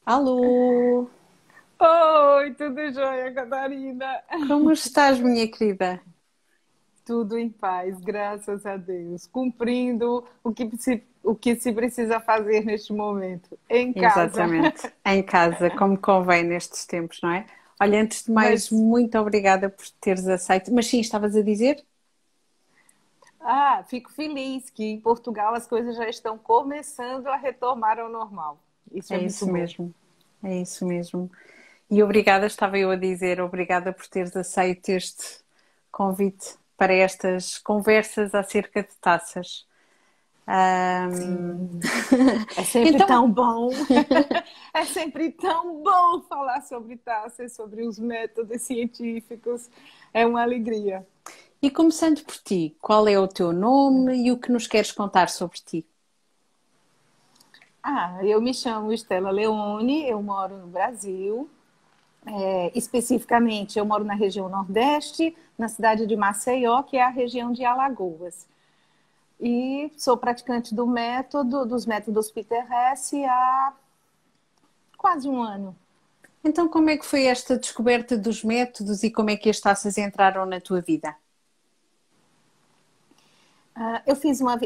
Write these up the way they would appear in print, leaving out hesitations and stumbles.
Alô, Oi, tudo jóia, Catarina? como estás, minha querida? Tudo em paz, graças a Deus. Cumprindo o que se precisa fazer neste momento, em casa. Exatamente, em casa, como convém nestes tempos, não é? Olha, antes de mais, Mas, muito obrigada por teres aceito. Mas sim, estavas a dizer? fico feliz que em Portugal as coisas já estão começando a retomar ao normal. Isso é É muito isso bom. mesmo, é isso mesmo. E obrigada, estava eu a dizer, obrigada por teres aceito este convite para estas conversas acerca de taças. Ahm, Sim, é sempre Então, tão bom. É sempre tão bom falar sobre taças, sobre os métodos científicos. É uma alegria. e começando por ti, qual é o teu nome e o que nos queres contar sobre ti? Eu me chamo Estela Leone, eu moro no Brasil. Especificamente, eu moro na região Nordeste, na cidade de Maceió, que é a região de Alagoas. E sou praticante dos métodos Peter Hesse há quase um ano. Então, como é que foi esta descoberta dos métodos e como é que as taças entraram na tua vida?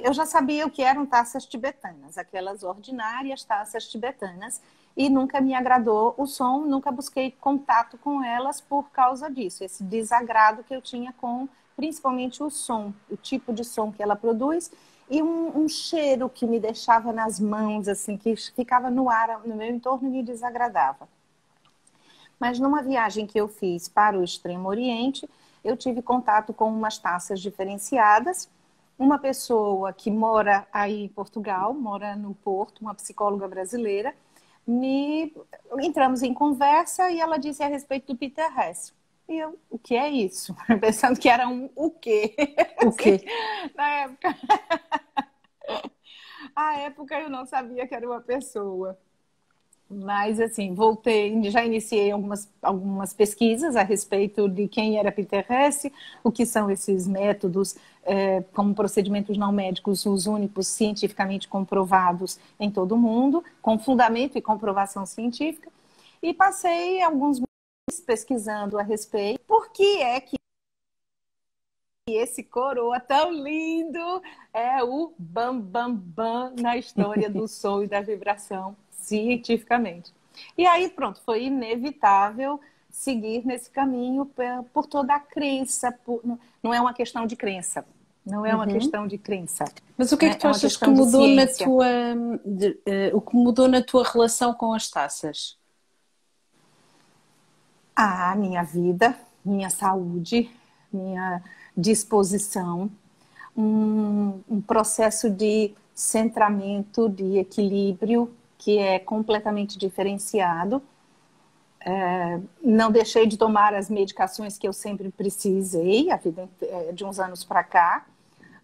Eu já sabia o que eram taças tibetanas, aquelas ordinárias taças tibetanas, e nunca me agradou o som, nunca busquei contato com elas por causa disso, esse desagrado que eu tinha com principalmente o som, o tipo de som que ela produz e um cheiro que me deixava nas mãos, assim, que ficava no ar, no meu entorno e me desagradava. Mas numa viagem que eu fiz para o Extremo Oriente, eu tive contato com umas taças diferenciadas. Uma pessoa que mora aí em Portugal, mora no Porto, uma psicóloga brasileira, me entramos em conversa e ela disse a respeito do Peter Hess. E eu, o que é isso? Pensando que era um o quê? O quê? Assim, na época, à época eu não sabia que era uma pessoa. Mas, assim, voltei, já iniciei algumas pesquisas a respeito de quem era Peter Hesse, o que são esses métodos, como procedimentos não médicos, os únicos cientificamente comprovados em todo o mundo, com fundamento e comprovação científica, e passei alguns meses pesquisando a respeito. Por que é que esse coroa tão lindo é o bam bam bam na história do som e da vibração cientificamente? E aí, pronto, foi inevitável seguir nesse caminho por toda a crença. Não é uma questão de crença, não é uma Uhum. questão de crença, Mas o que é que né? tu É uma achas que questão de mudou na ciência. tua, o que mudou na tua relação com as taças? A minha vida, minha saúde, minha disposição, um processo de centramento, de equilíbrio que é completamente diferenciado. Não deixei de tomar as medicações que eu sempre precisei, a vida de uns anos para cá.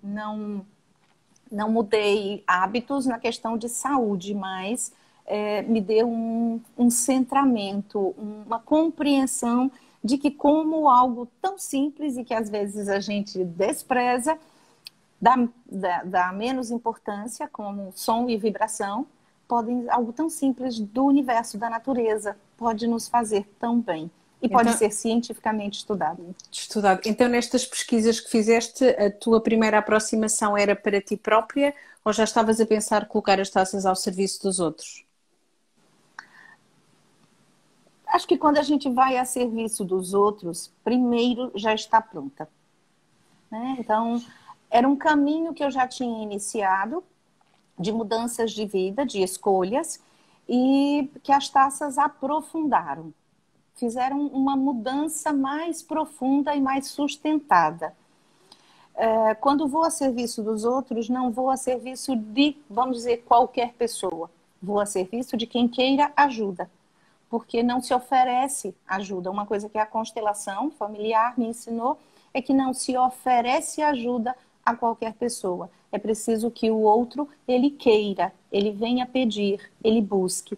Não, não mudei hábitos na questão de saúde, mas me deu um centramento, uma compreensão de que como algo tão simples e que às vezes a gente despreza, dá menos importância, como som e vibração, podem, algo tão simples do universo, da natureza, pode nos fazer tão bem. E pode Então, ser cientificamente estudado. estudado. Então, nestas pesquisas que fizeste, a tua primeira aproximação era para ti própria ou já estavas a pensar colocar as taças ao serviço dos outros? Acho que quando a gente vai a serviço dos outros, primeiro já está pronta, né? Então, era um caminho que eu já tinha iniciado de mudanças de vida, de escolhas, e que as taças aprofundaram, fizeram uma mudança mais profunda e mais sustentada. Quando vou a serviço dos outros, não vou a serviço de, vamos dizer, qualquer pessoa. Vou a serviço de quem queira ajuda, porque não se oferece ajuda. Uma coisa que a constelação familiar me ensinou é que não se oferece ajuda a qualquer pessoa. É preciso que o outro, ele queira, ele venha pedir, ele busque.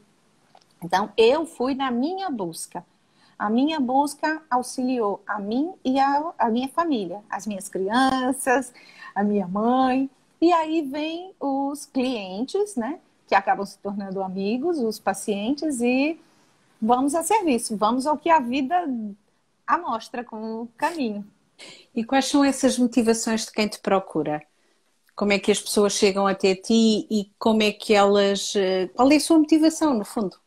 Então, eu fui na minha busca. A minha busca auxiliou a mim e a minha família, as minhas crianças, a minha mãe. E aí vem os clientes, né? que acabam se tornando amigos, os pacientes, e vamos a serviço, vamos ao que a vida amostra como caminho. E quais são essas motivações de quem te procura? Como é que as pessoas chegam até ti e como é que elas. Qual é a sua motivação, no fundo?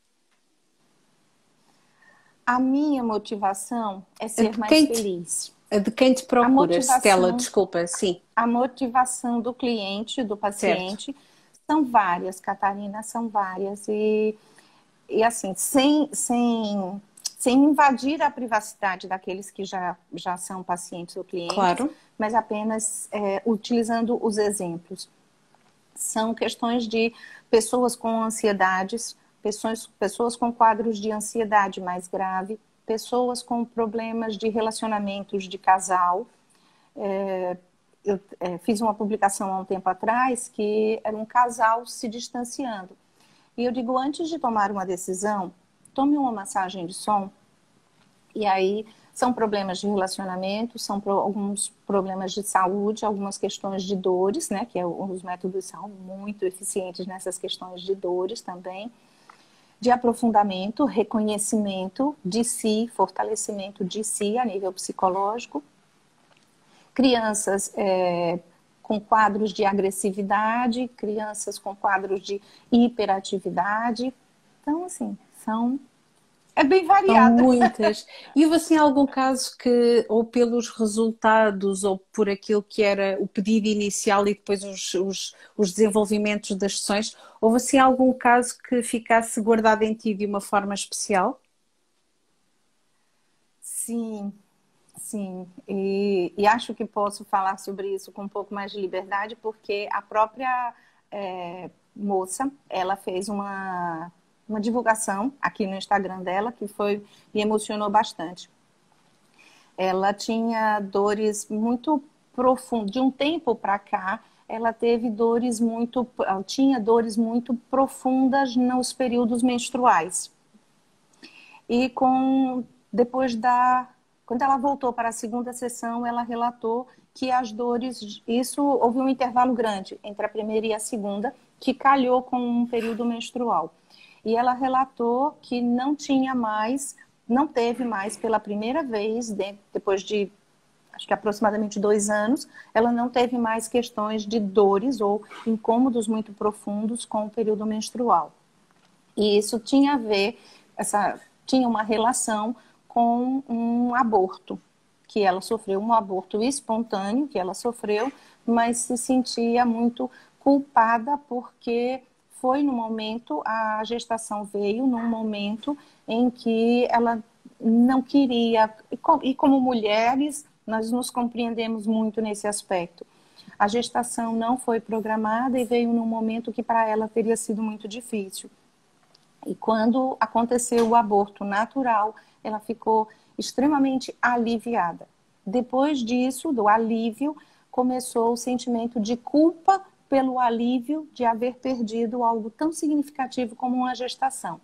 A minha motivação é A ser de mais quem te, feliz. a de quem te A procura, Stella, motivação, desculpa, sim, a motivação do cliente, do certo. paciente, são várias, Catarina, são várias. E assim, sem invadir a privacidade daqueles que já são pacientes ou clientes, Claro, mas apenas utilizando os exemplos. São questões de pessoas com ansiedades, pessoas com quadros de ansiedade mais grave, pessoas com problemas de relacionamentos de casal. Eu fiz uma publicação há um tempo atrás que era um casal se distanciando. E eu digo, antes de tomar uma decisão, tome uma massagem de som. E aí são problemas de relacionamento, são alguns problemas de saúde, algumas questões de dores, né? Que os métodos são muito eficientes nessas questões de dores também. De aprofundamento, reconhecimento de si, fortalecimento de si a nível psicológico. Crianças com quadros de agressividade, crianças com quadros de hiperatividade. Então, assim, é bem são variada. muitas. E houve assim algum caso que, ou pelos resultados, ou por aquilo que era o pedido inicial e depois os desenvolvimentos das sessões, houve assim algum caso que ficasse guardado em ti de uma forma especial? Sim, sim. E acho que posso falar sobre isso com um pouco mais de liberdade, porque a própria moça, ela fez uma divulgação aqui no Instagram dela que me emocionou bastante. Ela tinha dores muito profundas. De um tempo para cá, ela tinha dores muito profundas nos períodos menstruais. E depois quando ela voltou para a segunda sessão, ela relatou que as dores, houve um intervalo grande entre a primeira e a segunda, que calhou com um período menstrual. E ela relatou que não teve mais pela primeira vez, depois de acho que aproximadamente 2 anos, ela não teve mais questões de dores ou incômodos muito profundos com o período menstrual. E isso tinha a ver, tinha uma relação com um aborto, que ela sofreu, um aborto espontâneo que ela sofreu, mas se sentia muito culpada porque foi no momento, a gestação veio num momento em que ela não queria, e como mulheres, nós nos compreendemos muito nesse aspecto. A gestação não foi programada e veio num momento que para ela teria sido muito difícil. E quando aconteceu o aborto natural, ela ficou extremamente aliviada. Depois disso, do alívio, começou o sentimento de culpa pelo alívio de haver perdido algo tão significativo como uma gestação.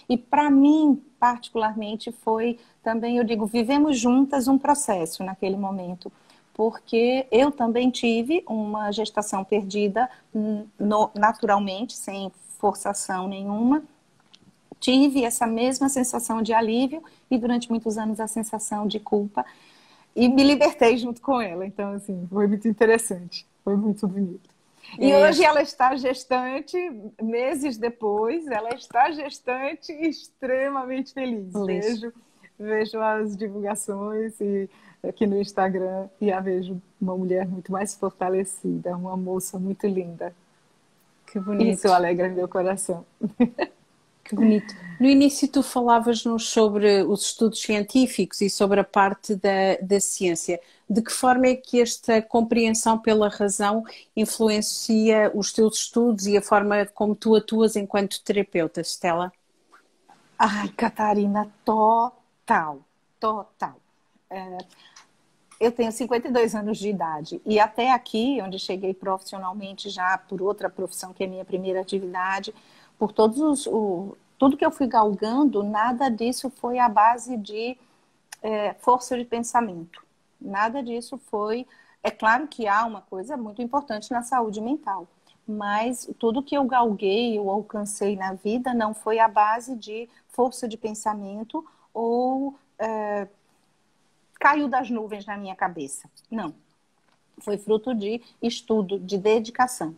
E para mim, particularmente, foi também, eu digo, vivemos juntas um processo naquele momento, porque eu também tive uma gestação perdida naturalmente, sem forçação nenhuma. Tive essa mesma sensação de alívio e durante muitos anos a sensação de culpa e me libertei junto com ela. Então, assim, foi muito interessante, foi muito bonito. E É hoje este. ela está gestante, meses depois, ela está gestante e extremamente feliz. Feliz. Vejo as divulgações aqui no Instagram e a vejo uma mulher muito mais fortalecida, uma moça muito linda. Que Isso bonito. alegra meu coração. Que bonito. No início tu falavas-nos sobre os estudos científicos e sobre a parte da ciência. De que forma é que esta compreensão pela razão influencia os teus estudos e a forma como tu atuas enquanto terapeuta, Stella? Ai, Catarina, total, total. Eu tenho 52 anos de idade e até aqui, onde cheguei profissionalmente já por outra profissão que é minha primeira atividade, por tudo que eu fui galgando, nada disso foi à base de força de pensamento. Nada disso foi. É claro que há uma coisa muito importante na saúde mental, mas tudo que eu galguei, eu alcancei na vida não foi à base de força de pensamento ou caiu das nuvens na minha cabeça. Não. Foi fruto de estudo, de dedicação.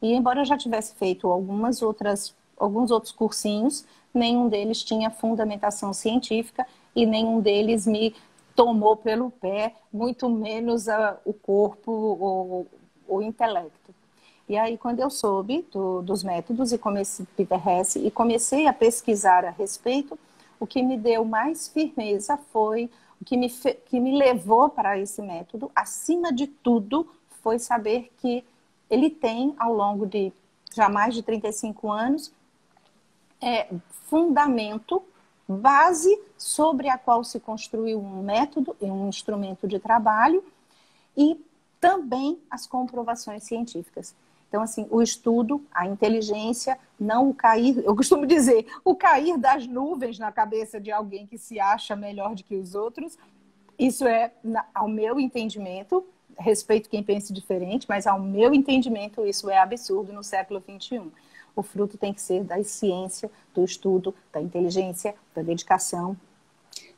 E embora eu já tivesse feito alguns outros cursinhos, nenhum deles tinha fundamentação científica e nenhum deles me tomou pelo pé, muito menos o corpo ou o intelecto. E aí, quando eu soube dos métodos e comecei Peter Hesse e comecei a pesquisar a respeito, o que me deu mais firmeza foi o que me levou para esse método, acima de tudo, foi saber que ele tem, ao longo de já mais de 35 anos, fundamento, base sobre a qual se construiu um método e um instrumento de trabalho e também as comprovações científicas. Então, assim, o estudo, a inteligência, não o cair, eu costumo dizer, o cair das nuvens na cabeça de alguém que se acha melhor do que os outros, isso é, ao meu entendimento, respeito quem pense diferente, mas ao meu entendimento isso é absurdo no século XXI. O fruto tem que ser da ciência, do estudo, da inteligência, da dedicação.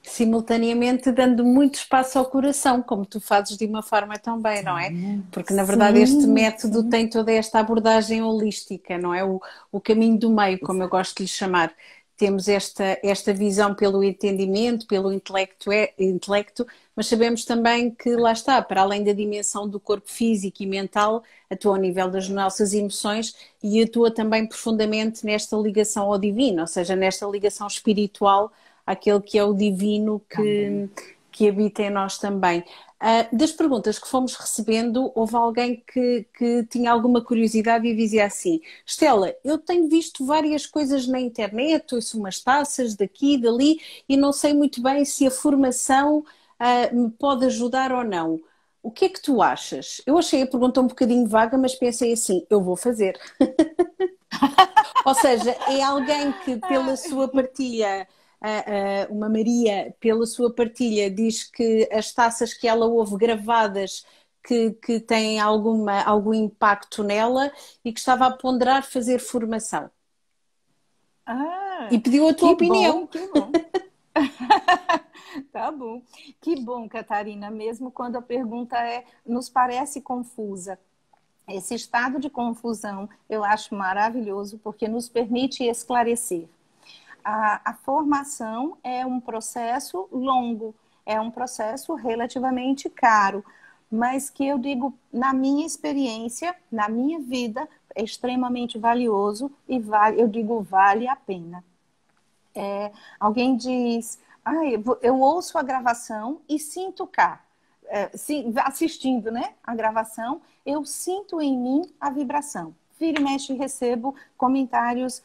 Simultaneamente dando muito espaço ao coração, como tu fazes de uma forma tão bem, não é? Porque na verdade Sim, este método sim. tem toda esta abordagem holística, não é? O caminho do meio, como eu gosto de lhe chamar. Temos esta visão pelo entendimento, pelo intelecto, mas sabemos também que lá está, para além da dimensão do corpo físico e mental, atua ao nível das nossas emoções e atua também profundamente nesta ligação ao divino, ou seja, nesta ligação espiritual àquele que é o divino que habita em nós também. Das perguntas que fomos recebendo, houve alguém que tinha alguma curiosidade e dizia assim: Estela, eu tenho visto várias coisas na internet, ouço umas taças daqui, dali, e não sei muito bem se a formação me pode ajudar ou não. O que é que tu achas? Eu achei a pergunta um bocadinho vaga, mas pensei assim, eu vou fazer. Ou seja, é alguém que pela sua partilha, uma Maria, pela sua partilha, diz que as taças que ela ouve gravadas que têm algum impacto nela e que estava a ponderar fazer formação. E pediu a tua Que opinião. bom, que bom. Tá bom. Que bom, Catarina, mesmo quando a pergunta nos parece confusa. Esse estado de confusão eu acho maravilhoso porque nos permite esclarecer. A formação é um processo longo, é um processo relativamente caro, mas que eu digo, na minha experiência, na minha vida, é extremamente valioso e eu digo, vale a pena. Alguém diz, eu ouço a gravação e sinto cá. Assistindo, né, a gravação, eu sinto em mim a vibração. Vira e mexe, recebo comentários,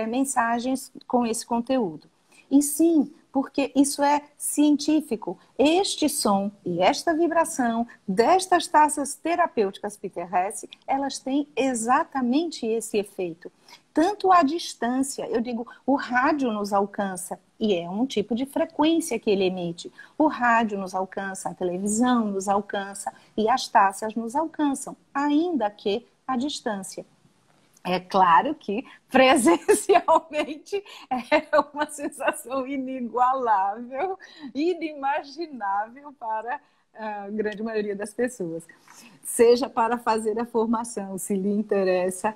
mensagens com esse conteúdo. E sim, porque isso é científico. Este som e esta vibração destas taças terapêuticas Peter Hesse, elas têm exatamente esse efeito. Tanto à distância, eu digo, o rádio nos alcança, e é um tipo de frequência que ele emite. O rádio nos alcança, a televisão nos alcança, e as taças nos alcançam, ainda que à distância. É claro que presencialmente é uma sensação inigualável, inimaginável para a grande maioria das pessoas. Seja para fazer a formação, se lhe interessa,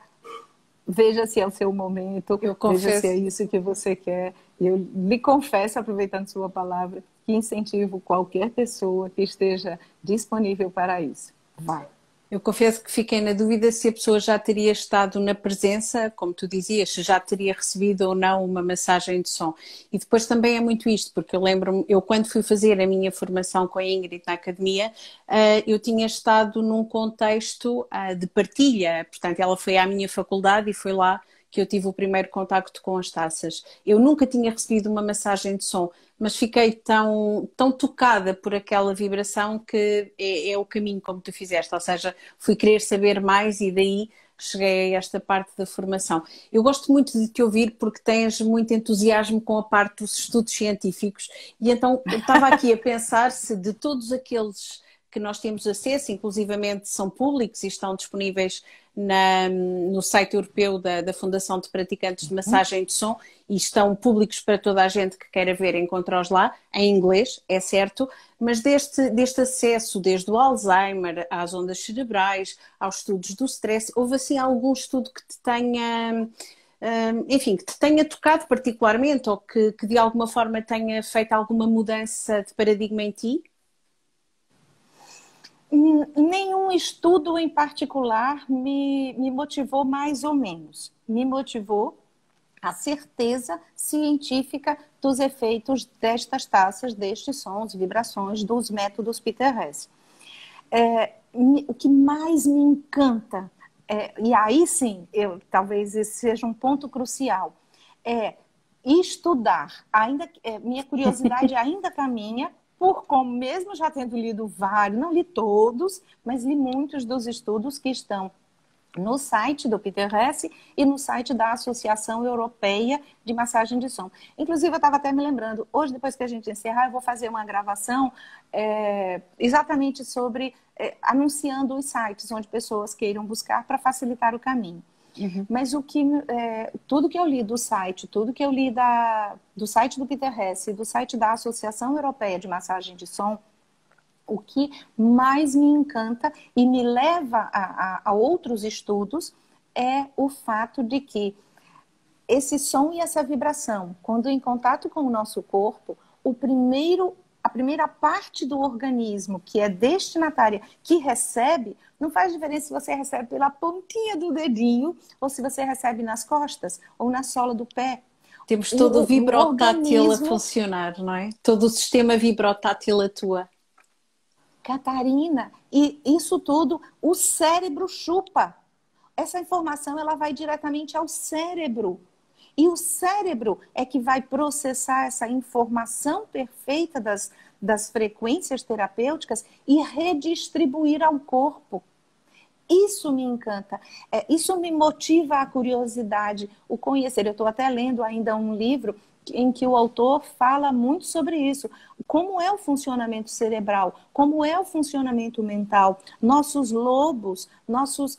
veja se é o seu momento, veja se é isso que você quer. Eu lhe confesso, aproveitando sua palavra, que incentivo qualquer pessoa que esteja disponível para isso. Vai. Eu confesso que fiquei na dúvida se a pessoa já teria estado na presença, como tu dizias, se já teria recebido ou não uma massagem de som. E depois também é muito isto, porque eu lembro-me, eu quando fui fazer a minha formação com a Ingrid na academia, eu tinha estado num contexto de partilha, portanto ela foi à minha faculdade e foi lá que eu tive o primeiro contacto com as taças. Eu nunca tinha recebido uma massagem de som, mas fiquei tão tocada por aquela vibração que é o caminho como tu fizeste, ou seja, fui querer saber mais e daí cheguei a esta parte da formação. Eu gosto muito de te ouvir porque tens muito entusiasmo com a parte dos estudos científicos e então eu estava aqui a pensar se de todos aqueles que nós temos acesso, inclusivamente são públicos e estão disponíveis no site europeu da Fundação de Praticantes de Massagem de Som e estão públicos para toda a gente que queira ver, encontra-os lá, em inglês, é certo, mas deste acesso, desde o Alzheimer às ondas cerebrais, aos estudos do stress, houve assim algum estudo que te tenha, enfim, que te tenha tocado particularmente ou que de alguma forma tenha feito alguma mudança de paradigma em ti? Nenhum estudo em particular me motivou mais ou menos. Me motivou a certeza científica dos efeitos destas taças, destes sons, vibrações, dos métodos Peter Hesse. O que mais me encanta, e aí sim, talvez esse seja um ponto crucial, é estudar. Minha curiosidade ainda caminha, como mesmo já tendo lido vários, não li todos, mas li muitos dos estudos que estão no site do Peter Hesse e no site da Associação Europeia de Massagem de Som. Inclusive, eu estava até me lembrando, hoje, depois que a gente encerrar, eu vou fazer uma gravação exatamente sobre, anunciando os sites onde pessoas queiram buscar para facilitar o caminho. Uhum. Mas tudo que eu li do site, tudo que eu li do site do Peter Hesse, do site da Associação Europeia de Massagem de Som, o que mais me encanta e me leva a outros estudos é o fato de que esse som e essa vibração, quando em contato com o nosso corpo, a primeira parte do organismo que é destinatária, que recebe, não faz diferença se você recebe pela pontinha do dedinho ou se você recebe nas costas ou na sola do pé. Temos todo o vibrotátil a funcionar, não é? Todo o sistema vibrotátil atua. Catarina, e isso tudo o cérebro chupa. Essa informação ela vai diretamente ao cérebro. E o cérebro é que vai processar essa informação perfeita das frequências terapêuticas e redistribuir ao corpo. Isso me encanta, isso me motiva a curiosidade, o conhecer. Eu estou até lendo ainda um livro em que o autor fala muito sobre isso. Como é o funcionamento cerebral, como é o funcionamento mental, nossos lobos, nossas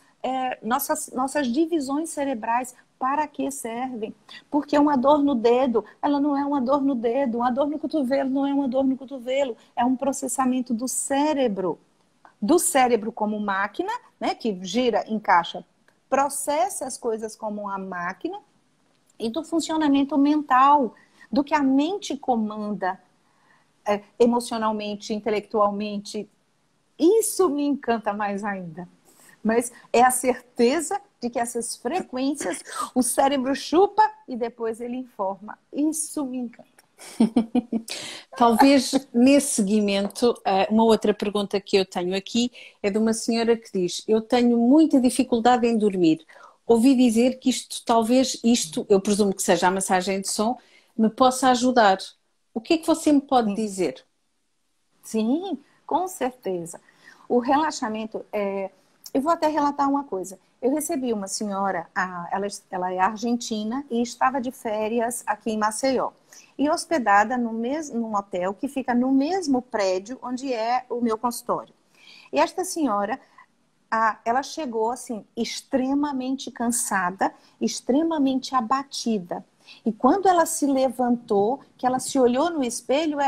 divisões cerebrais, para que servem? Porque uma dor no dedo, ela não é uma dor no dedo, uma dor no cotovelo não é uma dor no cotovelo, é um processamento do cérebro. Do cérebro como máquina, né, que gira, encaixa, processa as coisas como uma máquina, e do funcionamento mental, do que a mente comanda emocionalmente, intelectualmente. Isso me encanta mais ainda. Mas é a certeza de que essas frequências o cérebro chupa e depois ele informa. Isso me encanta. Talvez nesse seguimento, uma outra pergunta que eu tenho aqui é de uma senhora que diz: eu tenho muita dificuldade em dormir. Ouvi dizer que talvez isto, eu presumo que seja a massagem de som, me possa ajudar. O que é que você me pode dizer? Sim, com certeza. O relaxamento, eu vou até relatar uma coisa. Eu recebi uma senhora, ela é argentina e estava de férias aqui em Maceió. E hospedada num hotel que fica no mesmo prédio onde é o meu consultório. E esta senhora, ela chegou assim, extremamente cansada, extremamente abatida. E quando ela se levantou, que ela se olhou no espelho,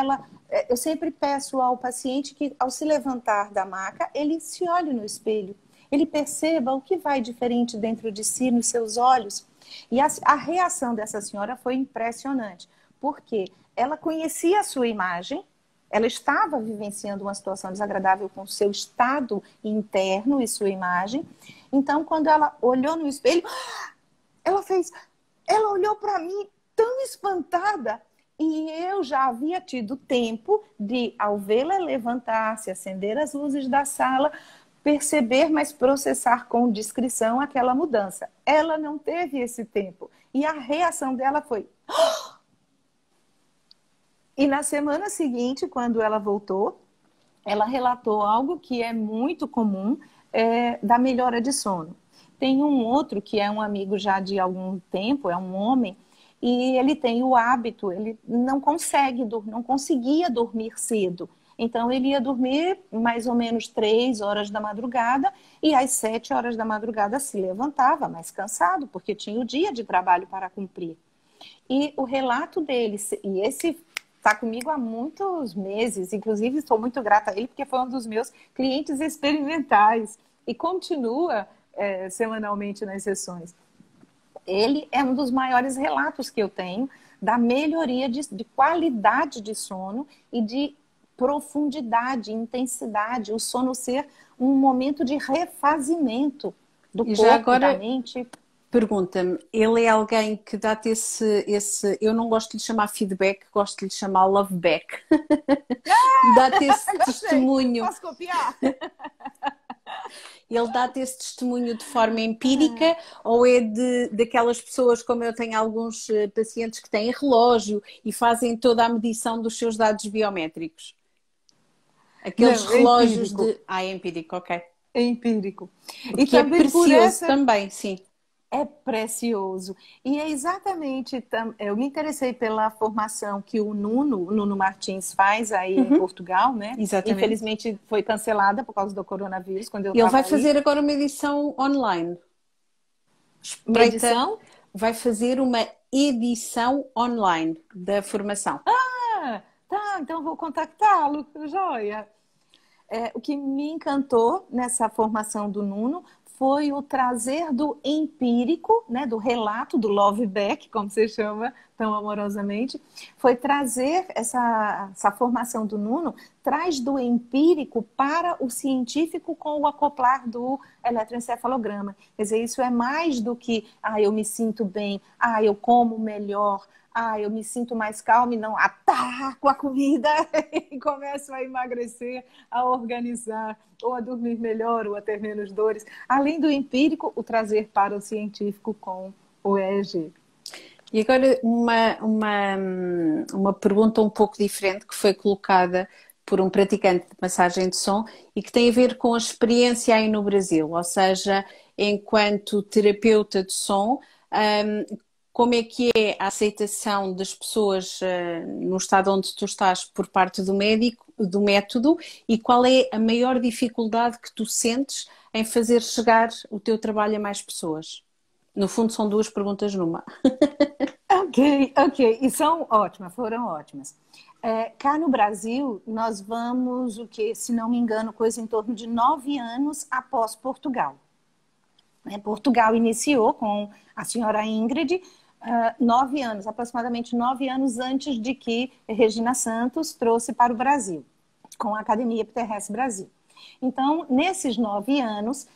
eu sempre peço ao paciente que, ao se levantar da maca, ele se olhe no espelho. Ele perceba o que vai diferente dentro de si, nos seus olhos. E a reação dessa senhora foi impressionante, porque ela conhecia a sua imagem, ela estava vivenciando uma situação desagradável com o seu estado interno e sua imagem. Então, quando ela olhou no espelho, ela olhou para mim tão espantada. E eu já havia tido tempo de, ao vê-la levantar-se, acender as luzes da sala, perceber, mas processar com discrição aquela mudança. Ela não teve esse tempo. E a reação dela foi... E na semana seguinte, quando ela voltou, ela relatou algo que é muito comum, da melhora de sono. Tem um outro que é um amigo já de algum tempo, é um homem, e ele tem o hábito, ele não conseguia dormir cedo. Então, ele ia dormir mais ou menos 3 horas da madrugada e às 7 horas da madrugada se levantava, mais cansado, porque tinha o dia de trabalho para cumprir. E o relato dele, e esse está comigo há muitos meses, inclusive estou muito grata a ele, porque foi um dos meus clientes experimentais e continua semanalmente nas sessões. Ele é um dos maiores relatos que eu tenho da melhoria de qualidade de sono e de profundidade, intensidade, o sono ser um momento de refazimento do E já corpo, da agora mente. pergunta-me, ele é alguém que dá-te eu não gosto de lhe chamar feedback, gosto de lhe chamar love back. Dá-te esse Gostei! testemunho, Posso copiar? ele dá-te esse testemunho de forma empírica ou é daquelas pessoas, como eu tenho alguns pacientes que têm relógio e fazem toda a medição dos seus dados biométricos? Aqueles Não, é relógios empírico. de... Ah, é empírico, ok. É empírico. E Que é também por precioso essa também, sim. é precioso. E é exatamente, eu me interessei pela formação que o Nuno Martins faz aí em Uhum, Portugal, né? exatamente. Infelizmente foi cancelada por causa do coronavírus, quando eu Ele estava vai aí. fazer agora uma edição online. Espreita, Medição? vai fazer uma edição online da formação. Ah, tá, então vou contactá-lo, joia. O que me encantou nessa formação do Nuno foi o trazer do empírico, né, do relato, do love back, como você chama tão amorosamente, foi trazer essa formação do Nuno, traz do empírico para o científico com o acoplar do eletroencefalograma. Quer dizer, isso é mais do que, eu me sinto bem, eu como melhor, eu me sinto mais calma e não ataco a comida e começo a emagrecer, a organizar, ou a dormir melhor, ou a ter menos dores. Além do empírico, o trazer para o científico com o EEG. E agora uma pergunta um pouco diferente que foi colocada por um praticante de massagem de som e que tem a ver com a experiência aí no Brasil, ou seja, enquanto terapeuta de som, como é que é a aceitação das pessoas no estado onde tu estás por parte do médico, do método, e qual é a maior dificuldade que tu sentes em fazer chegar o teu trabalho a mais pessoas? No fundo, são duas perguntas numa. Ok. E são ótimas, foram ótimas. Cá no Brasil, nós vamos, se não me engano, coisa em torno de 9 anos após Portugal. Portugal iniciou com a senhora Ingrid, 9 anos, aproximadamente 9 anos antes de que Regina Santos trouxe para o Brasil, com a Academia Epiterrestre Brasil. Então, nesses 9 anos,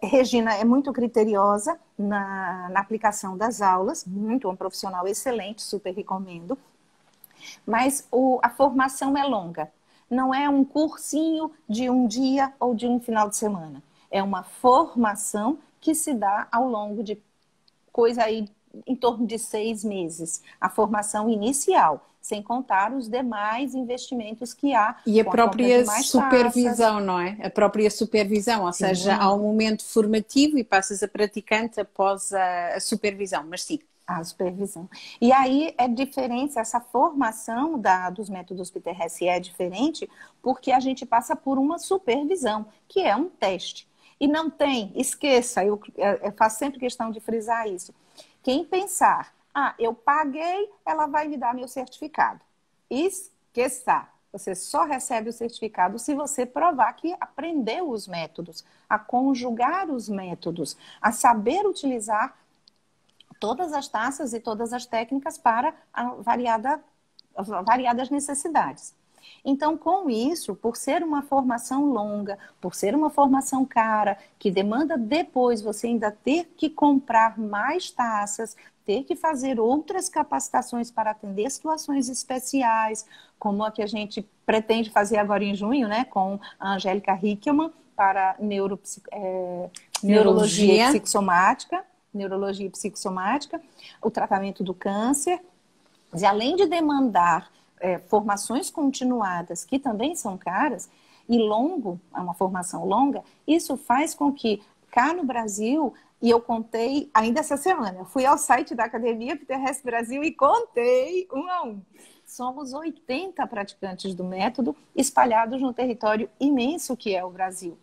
Regina é muito criteriosa na aplicação das aulas, uma profissional excelente, super recomendo, mas a formação é longa. Não é um cursinho de um dia ou de um final de semana. É uma formação que se dá ao longo de coisa aí em torno de 6 meses. A formação inicial, sem contar os demais investimentos que há E a com a compra de própria mais taças. supervisão, não é? A própria supervisão, ou seja, há um Sim, momento formativo e passas a praticante após a supervisão, mas sim. a supervisão. E aí é diferente, essa formação dos métodos PTRS é diferente porque a gente passa por uma supervisão, que é um teste. E não tem, esqueça, eu faço sempre questão de frisar isso. Quem pensar, eu paguei, ela vai me dar meu certificado. Esqueça, você só recebe o certificado se você provar que aprendeu os métodos, a conjugar os métodos, a saber utilizar todas as taças e todas as técnicas para variadas necessidades. Então, com isso, por ser uma formação longa, por ser uma formação cara, que demanda depois você ainda ter que comprar mais taças, ter que fazer outras capacitações para atender situações especiais, como a que a gente pretende fazer agora em junho, né, com a Angélica Hickman, para neurologia e Neurologia. psicossomática, o tratamento do câncer. E além de demandar formações continuadas, que também são caras, e uma formação longa, isso faz com que cá no Brasil E eu contei ainda essa semana. Eu fui ao site da Academia Fiterresp Brasil e contei um a um. Somos 80 praticantes do método espalhados no território imenso que é o Brasil.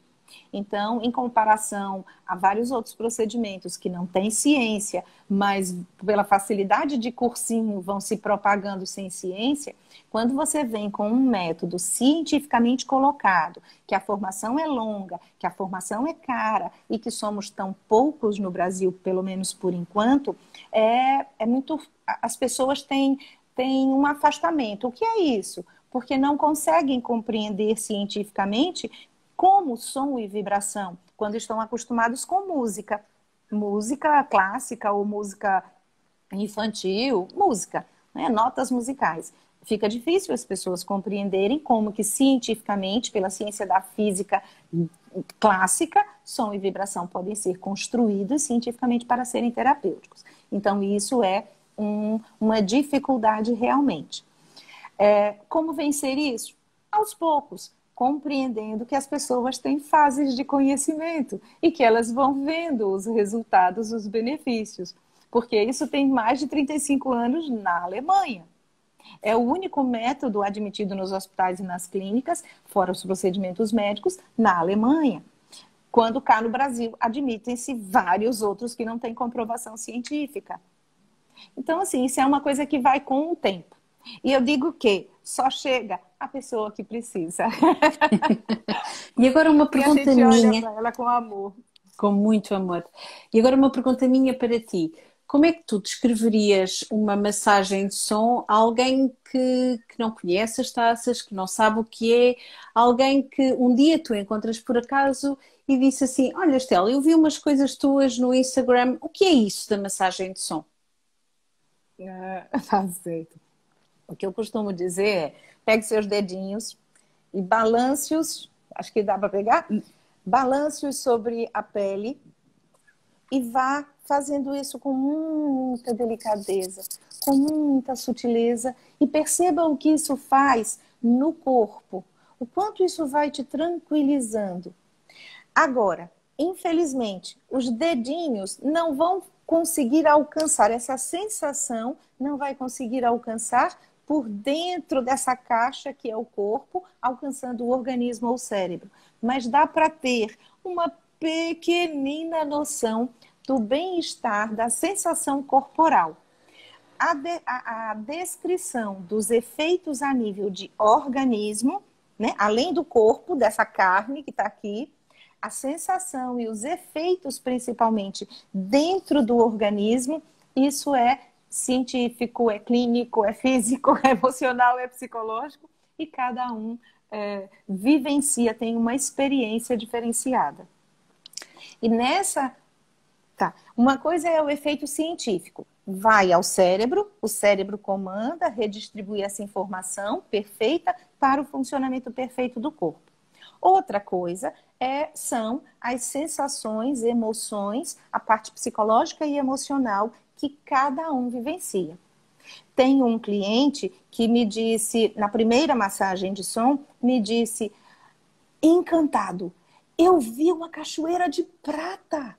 Então, em comparação a vários outros procedimentos que não têm ciência, mas pela facilidade de cursinho vão se propagando sem ciência, quando você vem com um método cientificamente colocado, que a formação é longa, que a formação é cara e que somos tão poucos no Brasil, pelo menos por enquanto, é muito. As pessoas têm um afastamento. O que é isso? Porque não conseguem compreender cientificamente como som e vibração, quando estão acostumados com música. Música clássica ou música infantil, música, né? Notas musicais. Fica difícil as pessoas compreenderem como que cientificamente, pela ciência da física clássica, som e vibração podem ser construídos cientificamente para serem terapêuticos. Então, isso é uma dificuldade realmente. Como vencer isso? Aos poucos, compreendendo que as pessoas têm fases de conhecimento e que elas vão vendo os resultados, os benefícios. Porque isso tem mais de 35 anos na Alemanha. É o único método admitido nos hospitais e nas clínicas, fora os procedimentos médicos, na Alemanha. Quando cá no Brasil admitem-se vários outros que não têm comprovação científica. Então, assim, isso é uma coisa que vai com o tempo. E eu digo que só chega a pessoa que precisa. E agora uma pergunta e a gente minha. olha para ela com amor. Com muito amor. E agora uma pergunta minha para ti. Como é que tu descreverias uma massagem de som a alguém que não conhece as taças, que não sabe o que é, alguém que um dia tu encontras por acaso e disse assim, olha Estela, eu vi umas coisas tuas no Instagram, o que é isso da massagem de som? Tá certo. O que eu costumo dizer é, pegue seus dedinhos e balance-os, acho que dá para pegar, balance-os sobre a pele e vá fazendo isso com muita delicadeza, com muita sutileza e perceba o que isso faz no corpo, o quanto isso vai te tranquilizando. Agora, infelizmente, os dedinhos não vão conseguir alcançar, essa sensação não vai conseguir alcançar por dentro dessa caixa que é o corpo, alcançando o organismo ou o cérebro. Mas dá para ter uma pequenina noção do bem-estar, da sensação corporal. A descrição dos efeitos a nível de organismo, né, além do corpo, dessa carne que está aqui, a sensação e os efeitos, principalmente dentro do organismo, isso é científico, é clínico, é físico, é emocional, é psicológico, e cada um vivencia, tem uma experiência diferenciada. E nessa... Tá. Uma coisa é o efeito científico. Vai ao cérebro, o cérebro comanda, redistribui essa informação perfeita para o funcionamento perfeito do corpo. Outra coisa são as sensações, emoções, a parte psicológica e emocional que cada um vivencia. Tem um cliente que me disse, na primeira massagem de som, me disse, encantado, eu vi uma cachoeira de prata.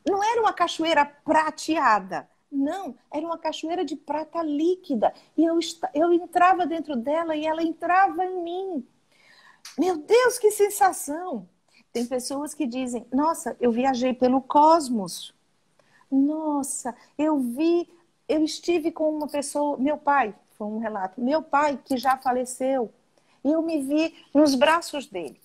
Não era uma cachoeira prateada, não, era uma cachoeira de prata líquida. E eu entrava dentro dela e ela entrava em mim. Meu Deus, que sensação! Tem pessoas que dizem, nossa, eu viajei pelo cosmos. Nossa, eu estive com uma pessoa, meu pai, foi um relato, meu pai que já faleceu, e eu me vi nos braços dele.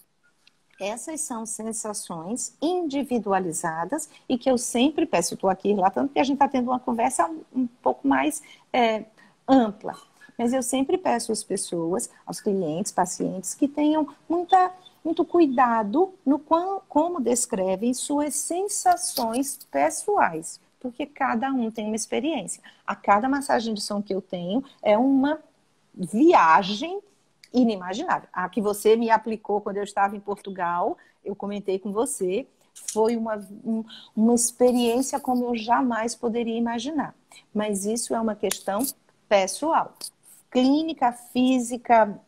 Essas são sensações individualizadas e que eu sempre peço, estou aqui relatando porque a gente está tendo uma conversa um pouco mais ampla. Mas eu sempre peço às pessoas, aos clientes, pacientes, que tenham muito cuidado no como descrevem suas sensações pessoais, porque cada um tem uma experiência. A cada massagem de som que eu tenho é uma viagem inimaginável. A que você me aplicou quando eu estava em Portugal, eu comentei com você, foi uma experiência como eu jamais poderia imaginar. Mas isso é uma questão pessoal. Clínica, física,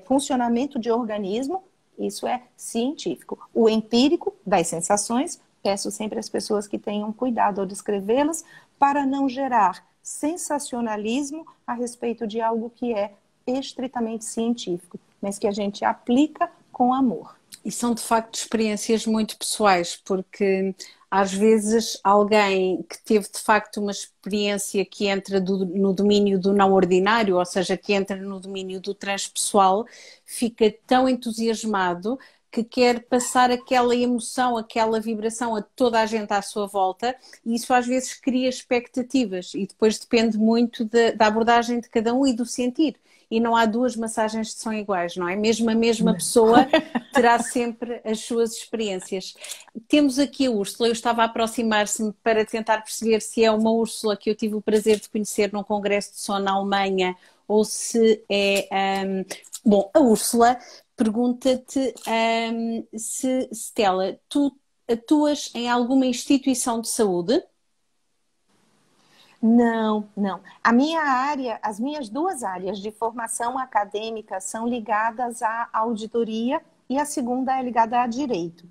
funcionamento de organismo, isso é científico. O empírico das sensações, peço sempre às pessoas que tenham cuidado ao descrevê-las para não gerar sensacionalismo a respeito de algo que é estritamente científico, mas que a gente aplica com amor. E são de facto experiências muito pessoais, porque às vezes alguém que teve de facto uma experiência que entra no domínio do não ordinário, ou seja, que entra no domínio do transpessoal, fica tão entusiasmado que quer passar aquela emoção, aquela vibração a toda a gente à sua volta, e isso às vezes cria expectativas e depois depende muito da abordagem de cada um e do sentir. E não há duas massagens que são iguais, não é? Mesmo a mesma pessoa terá sempre as suas experiências. Temos aqui a Úrsula, eu estava a aproximar-me para tentar perceber se é uma Úrsula que eu tive o prazer de conhecer num congresso de som na Alemanha ou se é... Bom, a Úrsula pergunta-te se, Stella, tu atuas em alguma instituição de saúde? Não, não. A minha área, as minhas duas áreas de formação acadêmica são ligadas à auditoria e a segunda é ligada a direito.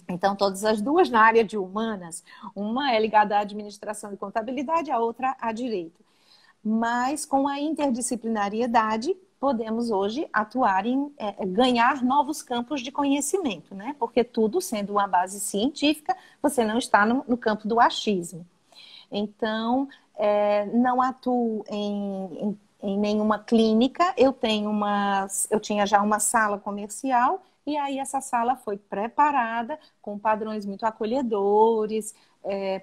Então, todas as duas na área de humanas, uma é ligada à administração e contabilidade, a outra a direito. Mas com a interdisciplinariedade, podemos hoje atuar em ganhar novos campos de conhecimento, né? Porque tudo sendo uma base científica, você não está no campo do achismo. Então, não atuo em nenhuma clínica, eu tinha já uma sala comercial e aí essa sala foi preparada com padrões muito acolhedores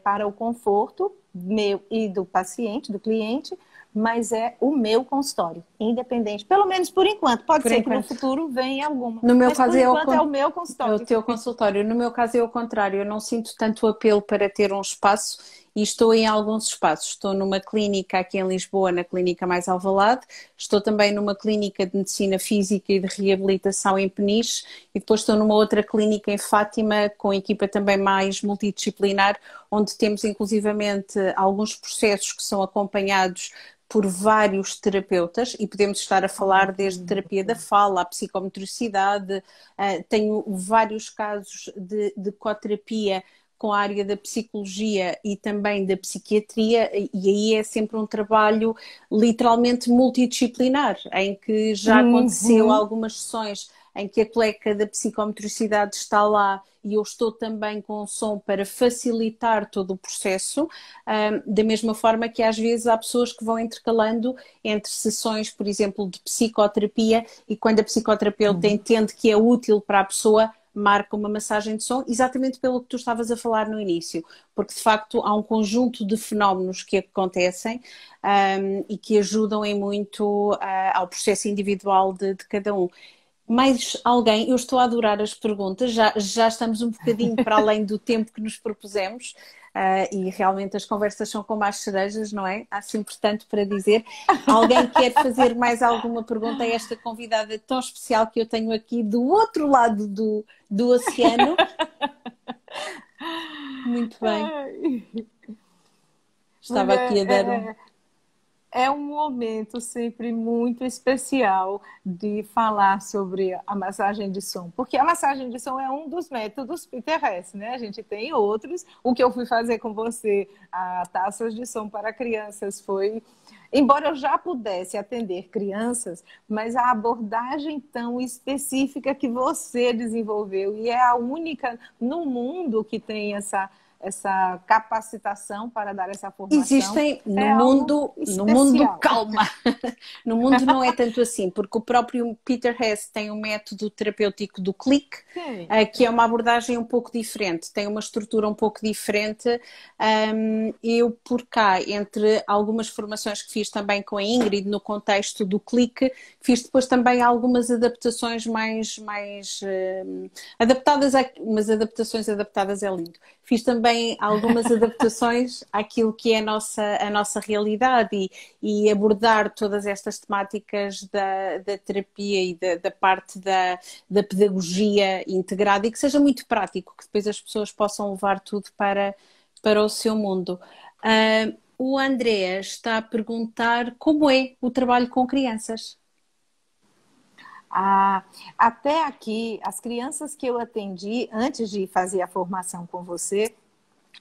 para o conforto meu e do paciente, do cliente, mas é o meu consultório, independente, pelo menos por enquanto. Pode ser que no futuro venha alguma, no meu mas caso por enquanto é o meu consultório. É o teu consultório. No meu caso é o contrário, eu não sinto tanto apelo para ter um espaço e estou em alguns espaços. Estou numa clínica aqui em Lisboa, na Clínica Mais Alvalade, estou também numa clínica de medicina física e de reabilitação em Peniche e depois estou numa outra clínica em Fátima com equipa também mais multidisciplinar, onde temos inclusivamente alguns processos que são acompanhados por vários terapeutas e podemos estar a falar desde terapia da fala, a psicomotricidade, tenho vários casos de coterapia com a área da psicologia e também da psiquiatria e aí é sempre um trabalho literalmente multidisciplinar, em que já aconteceu algumas sessões em que a colega da psicomotricidade está lá e eu estou também com o som para facilitar todo o processo, da mesma forma que às vezes há pessoas que vão intercalando entre sessões, por exemplo, de psicoterapia e quando a psicoterapeuta entende que é útil para a pessoa, marca uma massagem de som, exatamente pelo que tu estavas a falar no início, porque de facto há um conjunto de fenómenos que acontecem e que ajudam em muito ao processo individual de cada um. Mais alguém? Eu estou a adorar as perguntas, já estamos um bocadinho para além do tempo que nos propusemos e realmente as conversas são como as cerejas, não é? Há sempre tanto para dizer. Alguém quer fazer mais alguma pergunta a esta convidada tão especial que eu tenho aqui do outro lado do oceano? Muito bem. Estava aqui a dar um... É um momento sempre muito especial de falar sobre a massagem de som, porque a massagem de som é um dos métodos Peter Hess, né? A gente tem outros. O que eu fui fazer com você, a taças de som para crianças, foi... Embora eu já pudesse atender crianças, mas a abordagem tão específica que você desenvolveu, e é a única no mundo que tem essa capacitação para dar essa formação. Existem no mundo, calma, no mundo não é tanto assim, porque o próprio Peter Hess tem um método terapêutico do clique, que é uma abordagem um pouco diferente, tem uma estrutura um pouco diferente. Eu por cá, entre algumas formações que fiz também com a Ingrid no contexto do clique, fiz depois também algumas adaptações mais adaptadas, umas adaptações adaptadas é lindo. Fiz também algumas adaptações àquilo que é a nossa realidade e abordar todas estas temáticas da terapia e da parte da pedagogia integrada e que seja muito prático, que depois as pessoas possam levar tudo para o seu mundo. O André está a perguntar como é o trabalho com crianças. Até aqui, as crianças que eu atendi antes de fazer a formação com você,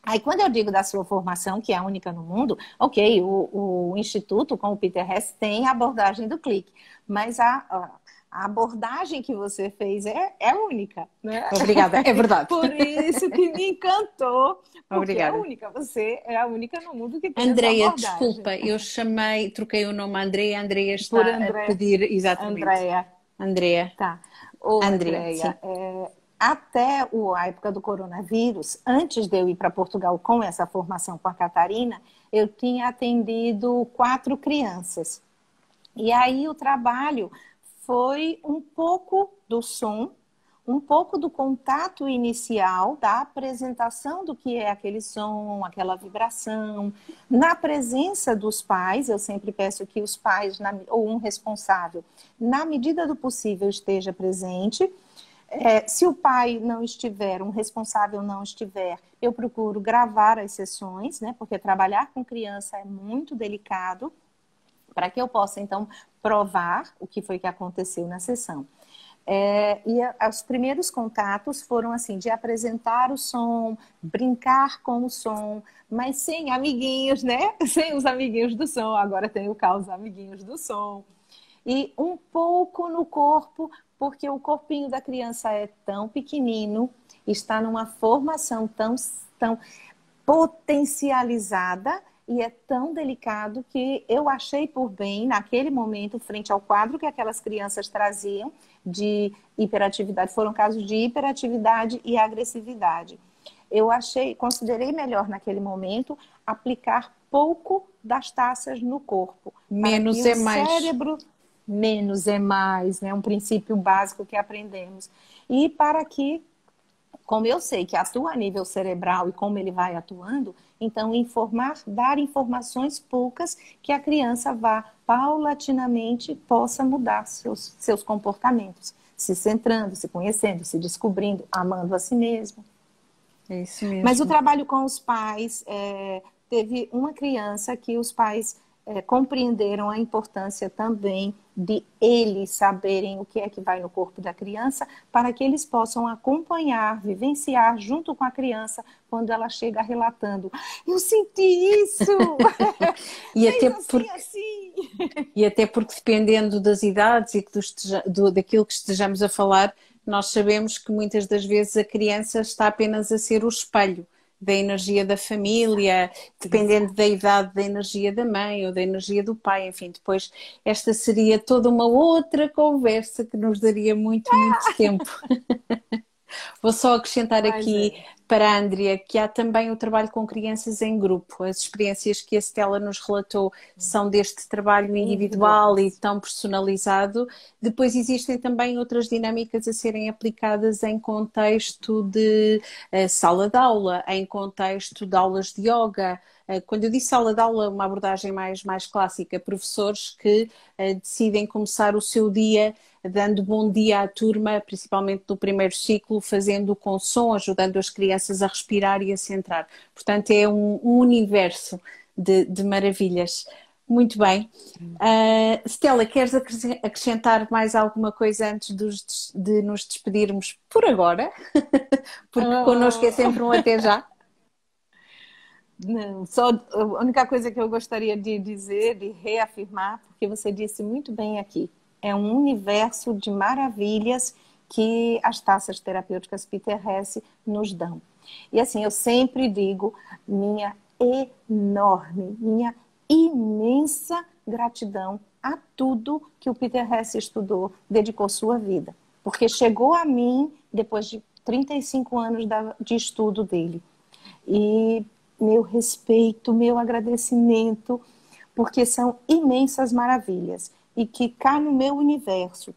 aí quando eu digo da sua formação, que é a única no mundo, ok, o Instituto com o Peter Hess tem a abordagem do clique, mas a abordagem que você fez é única, né? Obrigada, é verdade. Por isso que me encantou, porque é Obrigada. única, você é a única no mundo que tem essa Andreia, abordagem. desculpa, eu chamei, troquei o nome a Andreia, a Andreia Por está a pedir exatamente. Andréia. Andreia, Tá. Ô, Andreia, sim. Andréia, até a época do coronavírus, antes de eu ir para Portugal com essa formação com a Catarina, eu tinha atendido 4 crianças. E aí o trabalho foi um pouco do som, um pouco do contato inicial, da apresentação do que é aquele som, aquela vibração. Na presença dos pais, eu sempre peço que os pais, ou um responsável, na medida do possível, esteja presente. Se o pai não estiver, um responsável não estiver, eu procuro gravar as sessões, né? Porque trabalhar com criança é muito delicado, para que eu possa, então, provar o que foi que aconteceu na sessão. Os primeiros contatos foram assim, de apresentar o som, brincar com o som, mas sem amiguinhos, né? Sem os amiguinhos do som, agora tem o caos amiguinhos do som. E um pouco no corpo, porque o corpinho da criança é tão pequenino, está numa formação tão potencializada e é tão delicado que eu achei por bem, naquele momento, frente ao quadro que aquelas crianças traziam de hiperatividade, foram casos de hiperatividade e agressividade. Eu considerei melhor naquele momento aplicar pouco das taças no corpo. Menos é mais. Cérebro, menos é mais, né? Um princípio básico que aprendemos. E para que, como eu sei que atua a nível cerebral e como ele vai atuando, então dar informações poucas que a criança vá paulatinamente possa mudar seus comportamentos, se centrando, se conhecendo, se descobrindo, amando a si mesmo. É isso mesmo. Mas o trabalho com os pais, teve uma criança que os pais compreenderam a importância também de eles saberem o que é que vai no corpo da criança, para que eles possam acompanhar, vivenciar junto com a criança quando ela chega relatando: eu senti isso! E até assim, porque, assim. E até porque dependendo das idades e daquilo que estejamos a falar, nós sabemos que muitas das vezes a criança está apenas a ser o espelho da energia da família, dependendo da idade, da energia da mãe ou da energia do pai, enfim, depois esta seria toda uma outra conversa que nos daria muito tempo. Vou só acrescentar aqui para a Andrea que há também o trabalho com crianças em grupo. As experiências que a Stella nos relatou são deste trabalho individual e tão personalizado. Depois existem também outras dinâmicas a serem aplicadas em contexto de sala de aula, em contexto de aulas de yoga. Quando eu disse sala de aula, uma abordagem mais clássica, professores que decidem começar o seu dia dando bom dia à turma, principalmente no primeiro ciclo, fazendo com som, ajudando as crianças a respirar e a centrar. Portanto, é um universo de maravilhas. Muito bem. Stella, queres acrescentar mais alguma coisa antes de nos despedirmos por agora? Porque connosco é sempre um até já. Não, só a única coisa que eu gostaria de dizer, de reafirmar, porque você disse muito bem aqui, é um universo de maravilhas que as taças terapêuticas Peter Hess nos dão. E assim, eu sempre digo minha enorme, minha imensa gratidão a tudo que o Peter Hess estudou, dedicou sua vida. Porque chegou a mim depois de 35 anos de estudo dele. E meu respeito, meu agradecimento, porque são imensas maravilhas. E que cá no meu universo,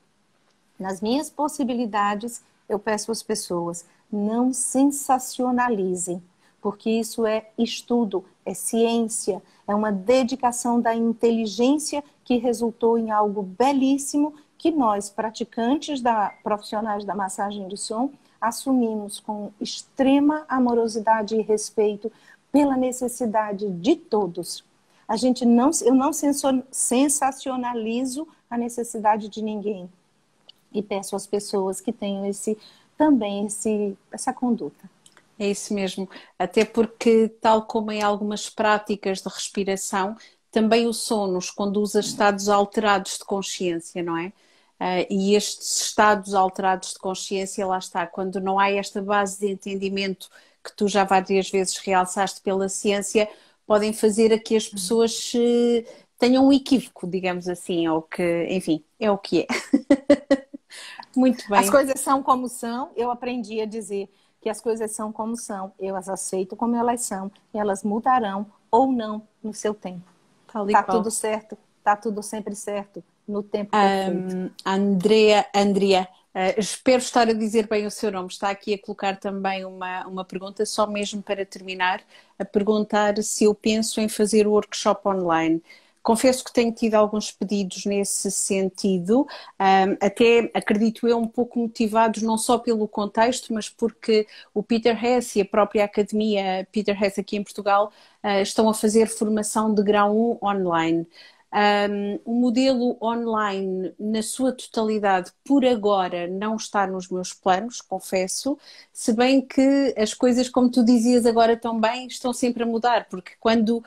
nas minhas possibilidades, eu peço às pessoas, não sensacionalizem, porque isso é estudo, é ciência, é uma dedicação da inteligência que resultou em algo belíssimo que nós, praticantes, profissionais da massagem de som, assumimos com extrema amorosidade e respeito pela necessidade de todos. Eu não sensacionalizo a necessidade de ninguém. E peço às pessoas que tenham também essa conduta. É isso mesmo, até porque, tal como em algumas práticas de respiração, também o sono nos conduz a estados alterados de consciência, não é? E estes estados alterados de consciência, lá está, quando não há esta base de entendimento que tu já várias vezes realçaste pela ciência, podem fazer a que as pessoas tenham um equívoco, digamos assim, ou que, enfim, é o que é. Muito As bem. coisas são como são, eu aprendi a dizer que as coisas são como são, eu as aceito como elas são, e elas mudarão ou não no seu tempo. Tal e Tá qual. tudo certo, tá tudo sempre certo, no tempo perfeito. Andrea, espero estar a dizer bem o seu nome. Está aqui a colocar também uma pergunta, só mesmo para terminar, a perguntar se eu penso em fazer o workshop online. Confesso que tenho tido alguns pedidos nesse sentido, até acredito eu um pouco motivados não só pelo contexto, mas porque o Peter Hess e a própria Academia Peter Hess aqui em Portugal estão a fazer formação de grau 1 online. O modelo online, na sua totalidade, por agora, não está nos meus planos, confesso, se bem que as coisas, como tu dizias agora também, estão sempre a mudar, porque quando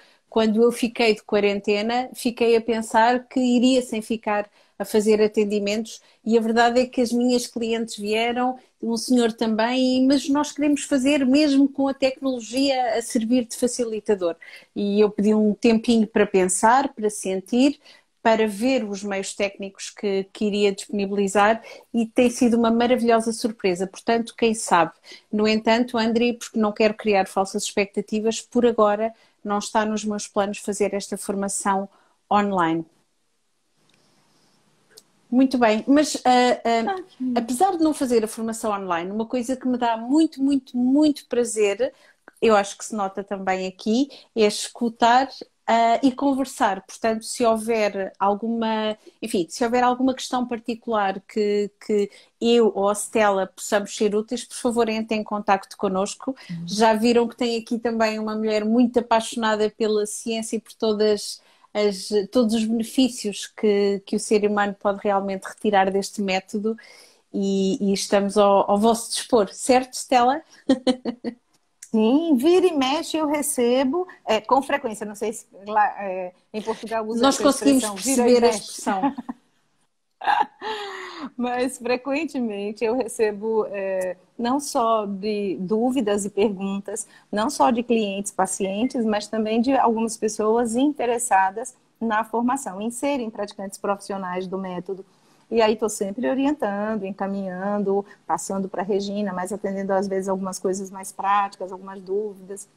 eu fiquei de quarentena, fiquei a pensar que iria sem ficar a fazer atendimentos e a verdade é que as minhas clientes vieram, um senhor também, mas nós queremos fazer mesmo com a tecnologia a servir de facilitador. E eu pedi um tempinho para pensar, para sentir, para ver os meios técnicos que iria disponibilizar e tem sido uma maravilhosa surpresa. Portanto, quem sabe. No entanto, André, porque não quero criar falsas expectativas, por agora não está nos meus planos fazer esta formação online. Muito bem, mas apesar de não fazer a formação online, uma coisa que me dá muito, muito, muito prazer, eu acho que se nota também aqui, é escutar e conversar. Portanto, se houver alguma, enfim, se houver alguma questão particular que eu ou a Stella possamos ser úteis, por favor, entrem em contacto connosco. Já viram que tem aqui também uma mulher muito apaixonada pela ciência e por todos os benefícios que o ser humano pode realmente retirar deste método e estamos ao vosso dispor, certo, Stella? Sim, vira e mexe eu recebo com frequência. Não sei se lá em Portugal usa Nós essa conseguimos expressão, vira e perceber a mexe. expressão. Mas frequentemente eu recebo não só de dúvidas e perguntas, não só de clientes, pacientes, mas também de algumas pessoas interessadas na formação, em serem praticantes profissionais do método. E aí estou sempre orientando, encaminhando, passando para a Regina, mas atendendo às vezes algumas coisas mais práticas, algumas dúvidas.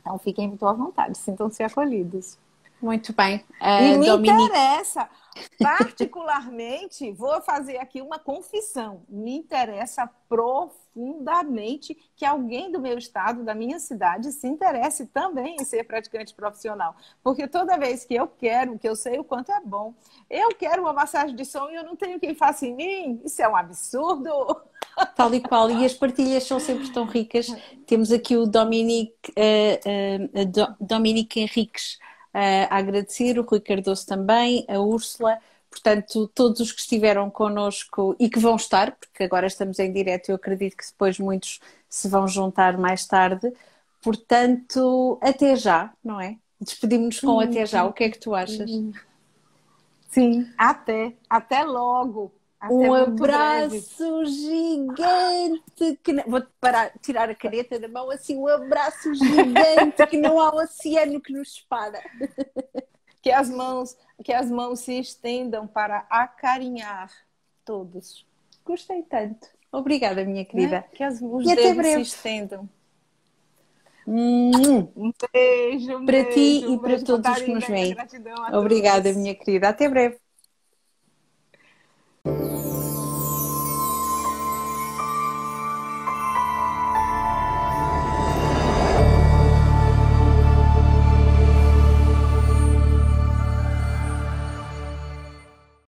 Então fiquem muito à vontade, sintam-se acolhidos. Muito bem. E me Dominique. interessa, particularmente, vou fazer aqui uma confissão. Me interessa profundamente que alguém do meu estado, da minha cidade, se interesse também em ser praticante profissional. Porque toda vez que eu quero, que eu sei o quanto é bom, eu quero uma massagem de som e eu não tenho quem faça em mim, isso é um absurdo. Tal e qual, e as partilhas são sempre tão ricas. Temos aqui o Dominique Henriques a agradecer, o Rui Cardoso também, a Úrsula, portanto, todos os que estiveram connosco e que vão estar, porque agora estamos em direto, eu acredito que depois muitos se vão juntar mais tarde. Portanto, até já, não é? Despedimos-nos com até já. O que é que tu achas? Sim, até logo. Até Um muito breve. abraço gigante que não... Vou parar, tirar a caneta da mão assim, um abraço gigante que não há oceano que nos separa. Que as mãos se estendam para acarinhar todos. Gostei tanto. Obrigada, minha querida. Né? Que os E até dedos breve. se estendam. Um Um beijo, para ti um e para beijo, todos os que nos Catarina, e a veem. gratidão a Obrigada, todos. minha querida. Até breve.